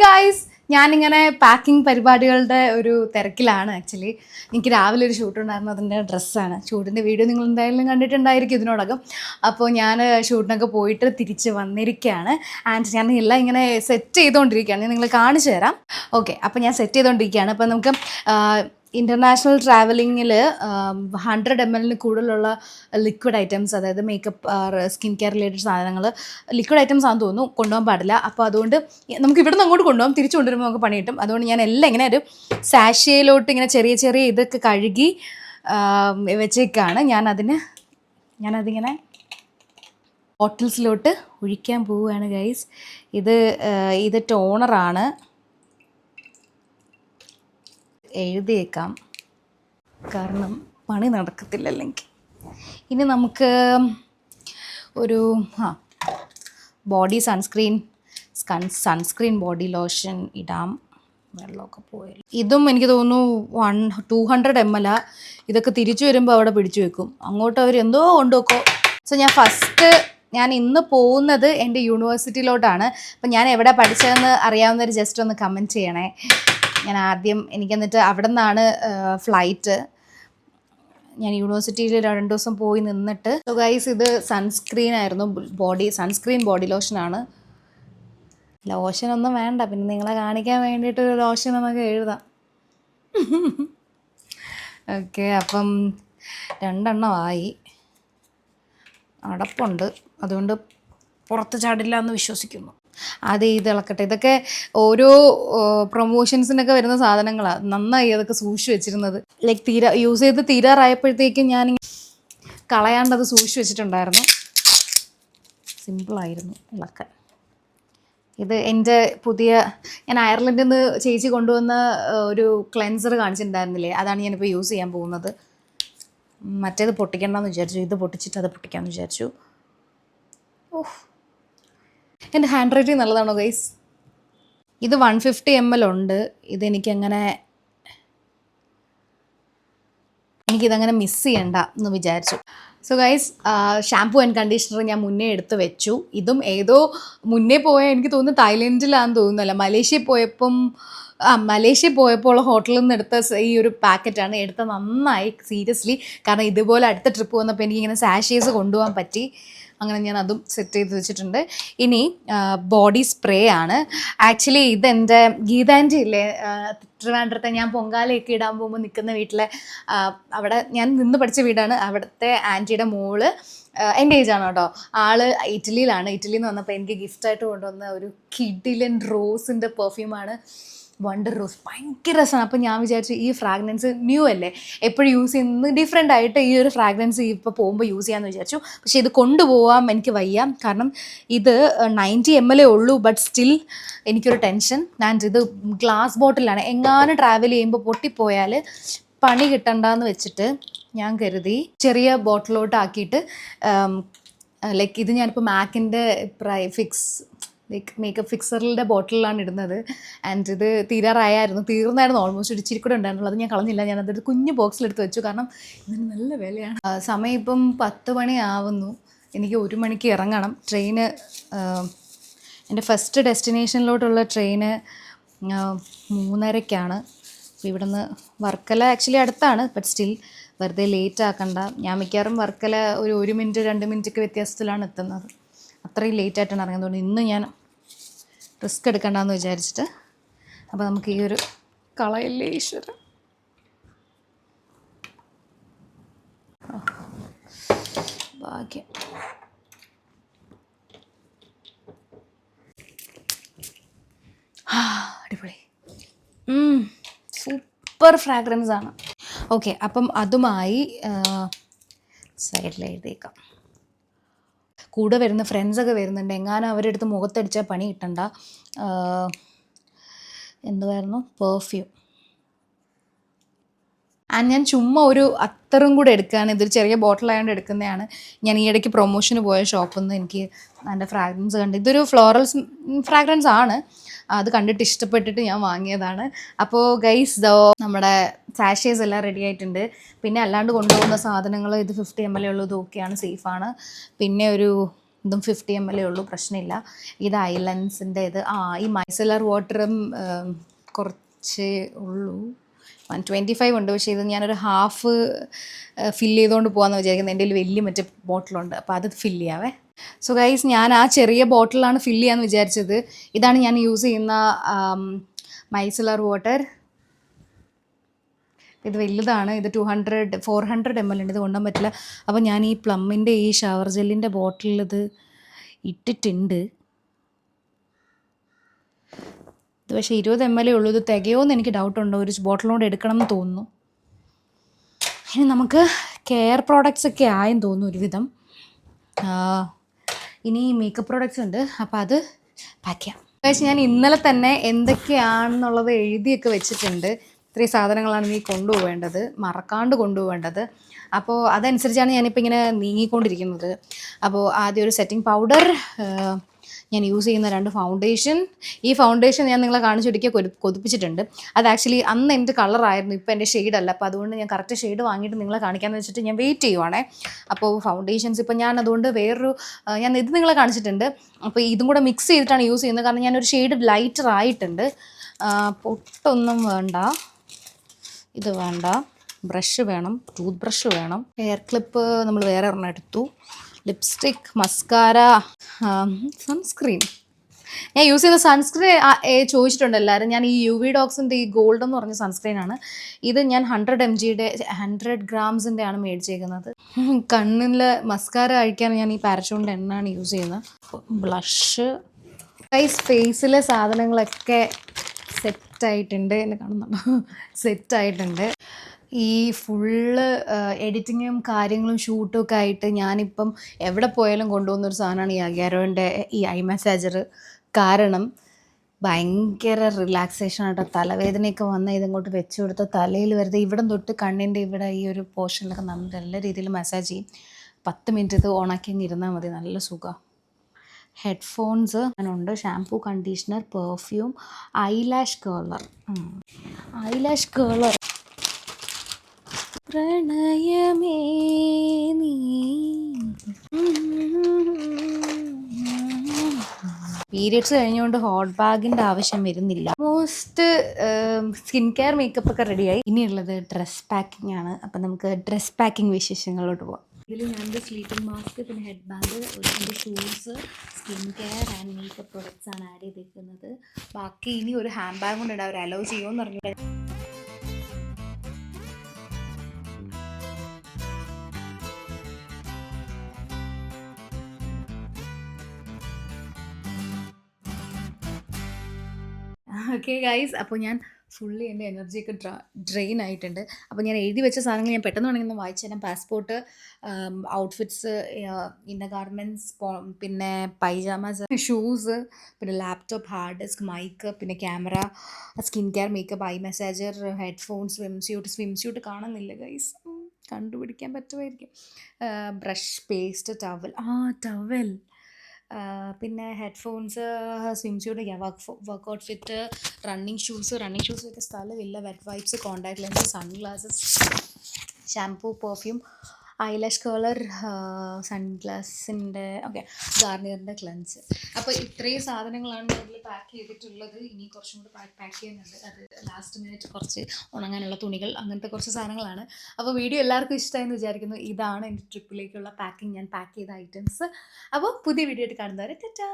Guys, ഞാനിങ്ങനെ packing പരിപാടികളുടെ ഒരു തിരക്കിലാണ്. ആക്ച്വലി എനിക്ക് രാവിലെ ഒരു ഷൂട്ട് ഉണ്ടായിരുന്നു, അതിൻ്റെ ഡ്രസ്സാണ്. ഷൂട്ടിൻ്റെ വീഡിയോ നിങ്ങൾ എന്തായാലും കണ്ടിട്ടുണ്ടായിരിക്കും ഇതിനോടകം. അപ്പോൾ ഞാൻ ഷൂട്ടിനൊക്കെ പോയിട്ട് തിരിച്ച് വന്നിരിക്കുകയാണ്. ആൻഡ് ഞാൻ എല്ലാം ഇങ്ങനെ സെറ്റ് ചെയ്തുകൊണ്ടിരിക്കുകയാണ്. ഞാൻ നിങ്ങൾ കാണിച്ചു തരാം. ഓക്കെ, അപ്പോൾ ഞാൻ സെറ്റ് ചെയ്തുകൊണ്ടിരിക്കുകയാണ്. അപ്പോൾ നമുക്ക് ഇൻ്റർനാഷണൽ ട്രാവലിങ്ങിൽ 100 ml കൂടുതലുള്ള ലിക്വിഡ് ഐറ്റംസ്, അതായത് മേക്കപ്പ്, സ്കിൻ കെയർ റിലേറ്റഡ് സാധനങ്ങൾ, ലിക്വിഡ് ഐറ്റംസ് ആണെന്ന് തോന്നുന്നു, കൊണ്ടുപോകാൻ പാടില്ല. അപ്പോൾ അതുകൊണ്ട് നമുക്ക് ഇവിടുന്ന് അങ്ങോട്ട് കൊണ്ടുപോകാം, തിരിച്ചു കൊണ്ടുവരുമ്പോൾ നമുക്ക് പണി കിട്ടും. അതുകൊണ്ട് ഞാൻ എല്ലാം ഇങ്ങനെ ഒരു സാഷയിലോട്ട് ഇങ്ങനെ ചെറിയ ചെറിയ ഇതൊക്കെ കഴുകി വെച്ചേക്കാണ്. ഞാനതിങ്ങനെ ബോട്ടിൽസിലോട്ട് ഒഴിക്കാൻ പോവുകയാണ് ഗൈസ്. ഇത് ടോണറാണ്, എഴുതിയേക്കാം, കാരണം പണി നടക്കത്തില്ല അല്ലെങ്കിൽ. ഇനി നമുക്ക് ഒരു ബോഡി സൺസ്ക്രീൻ ബോഡി ലോഷൻ ഇടാം. വെള്ളമൊക്കെ പോയാൽ ഇതും എനിക്ക് തോന്നുന്നു 200 ml. ഇതൊക്കെ തിരിച്ചു വരുമ്പോൾ അവിടെ പിടിച്ചു വെക്കും, അങ്ങോട്ട് അവർ എന്തോ കൊണ്ടുവെക്കോ. സോ ഞാൻ ഇന്ന് പോകുന്നത് എൻ്റെ യൂണിവേഴ്സിറ്റിയിലോട്ടാണ്. അപ്പം ഞാൻ എവിടെ പഠിച്ചതെന്ന് അറിയാവുന്നവർ ജസ്റ്റ് ഒന്ന് കമൻറ്റ് ചെയ്യണേ. ഞാൻ ആദ്യം എന്നിട്ട് അവിടെ നിന്നാണ് ഫ്ലൈറ്റ്. ഞാൻ യൂണിവേഴ്സിറ്റിയിൽ 2 ദിവസം പോയി നിന്നിട്ട്. സോ ഗൈസ്, ഇത് സൺസ്ക്രീൻ ആയിരുന്നു, സൺസ്ക്രീൻ ബോഡി ലോഷനാണ്. ലോഷനൊന്നും വേണ്ട, പിന്നെ നിങ്ങളെ കാണിക്കാൻ വേണ്ടിയിട്ട് ഒരു ലോഷൻ നമുക്ക് എഴുതാം. ഓക്കെ, അപ്പം 2 എണ്ണമായി, അടപ്പുണ്ട്, അതുകൊണ്ട് പുറത്ത് ചാടില്ല എന്ന് വിശ്വസിക്കുന്നു. ഇത് ഇളക്കട്ടെ. ഇതൊക്കെ ഓരോ പ്രൊമോഷൻസിനൊക്കെ വരുന്ന സാധനങ്ങളാണ്. നന്നായി അതൊക്കെ സൂക്ഷിച്ച് വെച്ചിരുന്നത്. ലൈക്ക് യൂസ് ചെയ്ത് തീരാറായപ്പോഴത്തേക്കും ഞാൻ കളയാണ്ടത് സൂക്ഷിച്ച് വെച്ചിട്ടുണ്ടായിരുന്നു. സിമ്പിളായിരുന്നു ഇളക്കാൻ. ഇത് എൻ്റെ ഞാൻ അയർലൻഡിൽ നിന്ന് ചേച്ചി കൊണ്ടുവന്ന ഒരു ക്ലെൻസർ കാണിച്ചിട്ടുണ്ടായിരുന്നില്ലേ, അതാണ് ഞാനിപ്പോൾ യൂസ് ചെയ്യാൻ പോകുന്നത്. മറ്റേത് പൊട്ടിക്കണ്ടെന്ന് വിചാരിച്ചു, ഇത് പൊട്ടിച്ചിട്ട് അത് പൊട്ടിക്കാമെന്ന് വിചാരിച്ചു. എൻ്റെ ഹാൻഡ് റൈറ്റിംഗ് നല്ലതാണോ ഗൈസ്? ഇത് 150 ml ഉണ്ട്. എനിക്കിതങ്ങനെ മിസ് ചെയ്യണ്ട എന്ന് വിചാരിച്ചു. So guys, shampoo and conditioner ഞാൻ മുന്നേ എടുത്ത് വെച്ചു. ഇതും ഏതോ മുന്നേ എനിക്ക് തോന്നുന്നു തായ്ലൻഡിലാണെന്ന് തോന്നുന്നല്ല, മലേഷ്യ പോയപ്പോൾ ഹോട്ടലിൽ നിന്ന് എടുത്ത ഈ ഒരു പാക്കറ്റാണ്. എടുത്ത നന്നായി, സീരിയസ്ലി. കാരണം ഇതുപോലെ അടുത്ത ട്രിപ്പ് വന്നപ്പോൾ എനിക്കിങ്ങനെ സാഷേസ് കൊണ്ടുപോകാൻ പറ്റി. അങ്ങനെ ഞാൻ അതും സെറ്റ് ചെയ്ത് വെച്ചിട്ടുണ്ട്. ഇനി ബോഡി സ്പ്രേ ആണ്. ആക്ച്വലി ഇതെൻ്റെ ഗീതാൻ്റെ ഇല്ലേ, ട്രിവാൻഡ്രത്തെ ഞാൻ പൊങ്കാലയൊക്കെ ഇടാൻ പോകുമ്പോൾ നിൽക്കുന്ന വീട്ടിലെ, അവിടെ ഞാൻ നിന്ന് പഠിച്ച വീടാണ്. അവിടുത്തെ ആൻറ്റിയുടെ മോള് എൻ്റെ ഏജാണ് കേട്ടോ. ആള് ഇറ്റലിയിൽ നിന്ന് വന്നപ്പോൾ എനിക്ക് ഗിഫ്റ്റായിട്ട് കൊണ്ടുവന്ന ഒരു കിഡിലൻ റോസിൻ്റെ പെർഫ്യൂമാണ്, വണ്ടർ റോസ്. ഭയങ്കര രസമാണ്. അപ്പോൾ ഞാൻ വിചാരിച്ചു ഈ ഫ്രാഗ്രൻസ് ന്യൂ അല്ലേ, എപ്പോഴും യൂസ് ചെയ്യുന്നത് ഡിഫറെൻ്റ് ആയിട്ട് ഈ ഒരു ഫ്രാഗ്രൻസ് ഇപ്പോൾ പോകുമ്പോൾ യൂസ് ചെയ്യാമെന്ന് വിചാരിച്ചു. പക്ഷേ ഇത് കൊണ്ടുപോകാൻ എനിക്ക് വയ്യ, കാരണം ഇത് 90 ml ഉള്ളൂ. ബട്ട് സ്റ്റിൽ എനിക്കൊരു ടെൻഷൻ. ഇത് ഗ്ലാസ് ബോട്ടിലാണ്, എങ്ങാനും ട്രാവൽ ചെയ്യുമ്പോൾ പൊട്ടിപ്പോയാൽ പണി കിട്ടണ്ടെന്ന് വെച്ചിട്ട് ഞാൻ കരുതി ചെറിയ ബോട്ടിലോട്ട് ആക്കിയിട്ട്, ലൈക്ക് ഇത് ഞാനിപ്പോൾ മാക്കിൻ്റെ മേക്കപ്പ് ഫിക്സറിൻ്റെ ബോട്ടിലാണ് ഇടുന്നത്. ആൻഡ് ഇത് തീർന്നായിരുന്നു ഓൾമോസ്റ്റ്. ഒരു ഇച്ചിരി കൂടെ ഉണ്ടായിരുന്നുള്ളൂ, അത് ഞാൻ കളഞ്ഞില്ല. ഞാനതൊരു കുഞ്ഞു ബോക്സിലെടുത്ത് വെച്ചു, കാരണം ഇതിന് നല്ല വിലയാണ്. സമയം ഇപ്പം 10 മണി ആവുന്നു. എനിക്ക് 1 മണിക്ക് ഇറങ്ങണം. ട്രെയിന്, എൻ്റെ ഫസ്റ്റ് ഡെസ്റ്റിനേഷനിലോട്ടുള്ള ട്രെയിന് 3:30-ക്കാണ്. അപ്പോൾ ഇവിടുന്ന് വർക്കല ആക്ച്വലി അടുത്താണ്, ബട്ട് സ്റ്റിൽ വെറുതെ ലേറ്റ് ആക്കണ്ട. ഞാൻ മിക്കവാറും വർക്കല ഒരു 1 മിനിറ്റ് 2 മിനിറ്റൊക്കെ വ്യത്യാസത്തിലാണ് എത്തുന്നത്. അത്രയും ലേറ്റായിട്ടാണ് ഇറങ്ങുന്നത്. ഇന്ന് ഞാൻ റിസ്ക് എടുക്കണ്ടെന്ന് വിചാരിച്ചിട്ട്. അപ്പോൾ നമുക്ക് ഈ ഒരു കളയല്ലേ ഈശ്വരൻ. ഭാഗ്യം. അടിപൊളി, സൂപ്പർ ഫ്രാഗ്രൻസ് ആണ്. ഓക്കെ, അപ്പം അതുമായി സൈഡിൽ എഴുതിയേക്കാം. കൂടെ വരുന്ന ഫ്രണ്ട്സൊക്കെ വരുന്നുണ്ട്, എങ്ങാനും അവരുടെ അടുത്ത് മുഖത്തടിച്ചാൽ പണി കിട്ടണ്ട. എന്തുവായിരുന്നു, പെർഫ്യൂം. ഞാൻ ചുമ്മാ ഒരു അത്തറും കൂടെ എടുക്കുകയാണ്. ഇതൊരു ചെറിയ ബോട്ടിലായതുകൊണ്ട് എടുക്കുന്നതാണ്. ഞാൻ ഈ ഇടയ്ക്ക് പ്രൊമോഷന് പോയ ഷോപ്പിൽ നിന്ന് എനിക്ക് അതിൻ്റെ ഫ്രാഗ്രൻസ് കണ്ട്, ഇതൊരു ഫ്ലോറൽ ഫ്രാഗ്രൻസ് ആണ്, അത് കണ്ടിട്ട് ഇഷ്ടപ്പെട്ടിട്ട് ഞാൻ വാങ്ങിയതാണ്. അപ്പോൾ ഗൈസ്, നമ്മുടെ സാഷേസ് എല്ലാം റെഡി ആയിട്ടുണ്ട്. പിന്നെ അല്ലാണ്ട് കൊണ്ടുപോകുന്ന സാധനങ്ങൾ ഇത് 50 ml ഉള്ളൂ, ഇത് ഓക്കെയാണ്, സേഫാണ്. പിന്നെ ഒരു ഇതും 50 ml ഉള്ളൂ, പ്രശ്നമില്ല. ഇത് ഐലൻസിൻ്റെ ഇത് ഈ മൈസലർ വാട്ടറും കുറച്ചേ ഉള്ളൂ, 125 ഉണ്ട്. പക്ഷേ ഇത് ഞാനൊരു ഹാഫ് ഫില്ല് ചെയ്തുകൊണ്ട് പോകാമെന്ന് വിചാരിക്കുന്നത്. എൻ്റെ കയ്യിൽ വലിയ മറ്റേ ബോട്ടിലുണ്ട്, അപ്പോൾ അത് ഫില്ല് ചെയ്യാവേ. സോ ഗൈസ്, ഞാൻ ആ ചെറിയ ബോട്ടിലാണ് ഫില്ല് ചെയ്യാമെന്ന് വിചാരിച്ചത്. ഇതാണ് ഞാൻ യൂസ് ചെയ്യുന്ന മൈസലർ വാട്ടർ. ഇത് വലുതാണ്, ഇത് 400 ml ഉണ്ട്, ഇത് കൊണ്ടുപോകാൻ പറ്റില്ല. അപ്പോൾ ഞാൻ ഈ പ്ലമ്മിൻ്റെ ഈ ഷവർ ജെല്ലിൻ്റെ ബോട്ടിലിൽ ഇത് ഇട്ടിട്ടുണ്ട്. ഇത് പക്ഷേ 20 ml ഉള്ളൂ. ഇത് തികയോന്ന് എനിക്ക് ഡൗട്ടുണ്ട്, ഒരു ബോട്ടിലോട് എടുക്കണം എന്ന് തോന്നുന്നു. ഇനി നമുക്ക് കെയർ പ്രോഡക്റ്റ്സ് ഒക്കെ ആയെന്ന് തോന്നുന്നു ഒരുവിധം. ഇനി മേക്കപ്പ് പ്രോഡക്റ്റ്സ് ഉണ്ട്, അപ്പോൾ അത് പാക്ക് ചെയ്യാം. പക്ഷേ ഞാൻ ഇന്നലെ തന്നെ എന്തൊക്കെയാണെന്നുള്ളത് എഴുതിയൊക്കെ വെച്ചിട്ടുണ്ട്. ഇത്രയും സാധനങ്ങളാണ് നീ കൊണ്ടുപോവേണ്ടത്, മറക്കാണ്ട് കൊണ്ടുപോവേണ്ടത്. അപ്പോൾ അതനുസരിച്ചാണ് ഞാനിപ്പോൾ ഇങ്ങനെ നീങ്ങിക്കൊണ്ടിരിക്കുന്നത്. അപ്പോൾ ആദ്യം ഒരു സെറ്റിംഗ് പൗഡർ, ഞാൻ യൂസ് ചെയ്യുന്ന 2 ഫൗണ്ടേഷൻ. ഈ ഫൗണ്ടേഷൻ ഞാൻ നിങ്ങളെ കാണിച്ചൊരിക്കൽ കൊതിപ്പിച്ചിട്ടുണ്ട്. അത് ആക്ച്വലി അന്ന് എൻ്റെ കളറായിരുന്നു, ഇപ്പോൾ എൻ്റെ ഷെയ്ഡല്ല. അപ്പോൾ അതുകൊണ്ട് ഞാൻ കറക്റ്റ് ഷെയ്ഡ് വാങ്ങിയിട്ട് നിങ്ങളെ കാണിക്കാമെന്ന് വെച്ചിട്ട് ഞാൻ വെയിറ്റ് ചെയ്യുവാണേ. അപ്പോൾ ഫൗണ്ടേഷൻസ് ഇപ്പോൾ ഞാൻ അതുകൊണ്ട് ഞാൻ ഇത് നിങ്ങളെ കാണിച്ചിട്ടുണ്ട്. അപ്പോൾ ഇതും കൂടെ മിക്സ് ചെയ്തിട്ടാണ് യൂസ് ചെയ്യുന്നത്, കാരണം ഞാനൊരു ഷെയ്ഡ് ലൈറ്റർ ആയിട്ടുണ്ട്. പൊട്ടൊന്നും വേണ്ട, ഇത് വേണ്ട. ബ്രഷ് വേണം, ടൂത്ത് ബ്രഷ് വേണം. ഹെയർ ക്ലിപ്പ് നമ്മൾ വേറെ ഒരെണ്ണം എടുത്തു. Lipstick, mascara, sunscreen. ഞാൻ യൂസ് ചെയ്യുന്ന സൺസ്ക്രീൻ ചോദിച്ചിട്ടുണ്ട് എല്ലാവരും. ഞാൻ ഈ UV ഡോക്സിൻ്റെ ഈ ഗോൾഡ് എന്ന് പറഞ്ഞ സൺസ്ക്രീനാണ്. ഇത് ഞാൻ 100 grams ആണ് മേടിച്ചേക്കുന്നത്. കണ്ണിൽ മസ്കാര അഴിക്കാൻ ഞാൻ ഈ പാരച്യൂട്ടിൻ്റെ എണ്ണയാണ് യൂസ് ചെയ്യുന്നത്. ബ്ലഷ്, ഫേസിലെ സാധനങ്ങളൊക്കെ സെറ്റായിട്ടുണ്ട്, എന്നെ കാണുന്നുണ്ടോ? സെറ്റായിട്ടുണ്ട്. ഈ ഫുള്ള് എഡിറ്റിങ്ങും കാര്യങ്ങളും ഷൂട്ടും ഒക്കെ ആയിട്ട് ഞാനിപ്പം എവിടെ പോയാലും കൊണ്ടുപോകുന്നൊരു സാധനമാണ് ഈ അഗ്യാരോൻ്റെ ഈ ഐ മസാജർ. കാരണം ഭയങ്കര റിലാക്സേഷൻ ആട്ടോ. തലവേദനയൊക്കെ വന്നാൽ ഇതങ്ങോട്ട് വെച്ച് കൊടുത്ത തലയിൽ വരുന്നത് ഇവിടെ തൊട്ട് കണ്ണിൻ്റെ ഇവിടെ ഈ ഒരു പോർഷനിലൊക്കെ നല്ല രീതിയിൽ മസാജ് ചെയ്യും. 10 മിനിറ്റ് ഇത് ഓണാക്കി അങ്ങ് ഇരുന്നാൽ മതി, നല്ല സുഖമാണ്. ഹെഡ്ഫോൺസ് ഉണ്ട്, ഷാംപൂ, കണ്ടീഷണർ, പെർഫ്യൂം, ഐലാഷ് കേളർ. പ്രണയമേ നീ. പീരിയഡ്സ് കഴിഞ്ഞുകൊണ്ട് ഹോട്ട് ബാഗിൻ്റെ ആവശ്യം വരുന്നില്ല. മോസ്റ്റ് സ്കിൻ കെയർ മേക്കപ്പ് ഒക്കെ റെഡിയായി. ഇനിയുള്ളത് ഡ്രസ് പാക്കിംഗ് ആണ്. അപ്പം നമുക്ക് ഡ്രസ് പാക്കിംഗ് വിശേഷങ്ങളിലോട്ട് പോകാം. ഇതിൽ ഞാനൊരു സ്ലീപ്പിംഗ് മാസ്ക്, പിന്നെ ഹെഡ് ബാഗ്, എൻ്റെ shoes, skin care and makeup products ആണ് ആഡ് ചെയ്തിരിക്കുന്നത്. ബാക്കി ഇനി ഒരു ഹാൻഡ് ബാഗ് കൊണ്ട് ഇടാൻ അവർ അലോ ചെയ്യുമെന്ന് പറഞ്ഞിട്ട്. ഓക്കെ ഗൈസ്, അപ്പോൾ ഞാൻ ഫുള്ളി എൻ്റെ എനർജിയൊക്കെ ഡ്രെയിൻ ആയിട്ടുണ്ട്. അപ്പോൾ ഞാൻ എഴുതി വെച്ച സാധനങ്ങൾ ഞാൻ പെട്ടെന്ന് വേണമെങ്കിൽ ഒന്ന് വായിച്ചു തരാം. പാസ്പോർട്ട്, ഔട്ട്ഫിറ്റ്സ്, ഇന്നർ ഗാർമെൻറ്റ്സ്, പിന്നെ പൈജാമാസ്, ഷൂസ്, പിന്നെ ലാപ്ടോപ്പ്, ഹാർഡ് ഡിസ്ക്, മൈക്ക്, പിന്നെ camera, skin care, makeup, eye massager, headphone, swim suit കാണുന്നില്ല ഗൈസ്, കണ്ടുപിടിക്കാൻ പറ്റുമായിരിക്കും. ബ്രഷ്, പേസ്റ്റ്, ടവൽ, പിന്നെ headphones, swimsuit, work outfit, running shoes വയ്ക്കാൻ സ്ഥലമില്ല, wet wipes, contact lens, sunglasses, shampoo, perfume, eyelash curler, സൺഗ്ലാസിൻ്റെ ഗാർണിയറിൻ്റെ cleanse. അപ്പോൾ ഇത്രയും സാധനങ്ങളാണ് ഇതിൽ പാക്ക് ചെയ്തിട്ടുള്ളത്. ഇനി കുറച്ചും കൂടി പാക്ക് ചെയ്യുന്നുണ്ട്. അത് ലാസ്റ്റ് മിനിറ്റ് കുറച്ച് ഉണങ്ങാനുള്ള തുണികൾ, അങ്ങനത്തെ കുറച്ച് സാധനങ്ങളാണ്. അപ്പോൾ വീഡിയോ എല്ലാവർക്കും ഇഷ്ടമായെന്ന് വിചാരിക്കുന്നു. ഇതാണ് എൻ്റെ ട്രിപ്പിലേക്കുള്ള പാക്കിംഗ്, ഞാൻ പാക്ക് ചെയ്ത ഐറ്റംസ്. അപ്പോൾ പുതിയ വീഡിയോ ആയിട്ട് കാണുന്നവരെ ടാറ്റാ.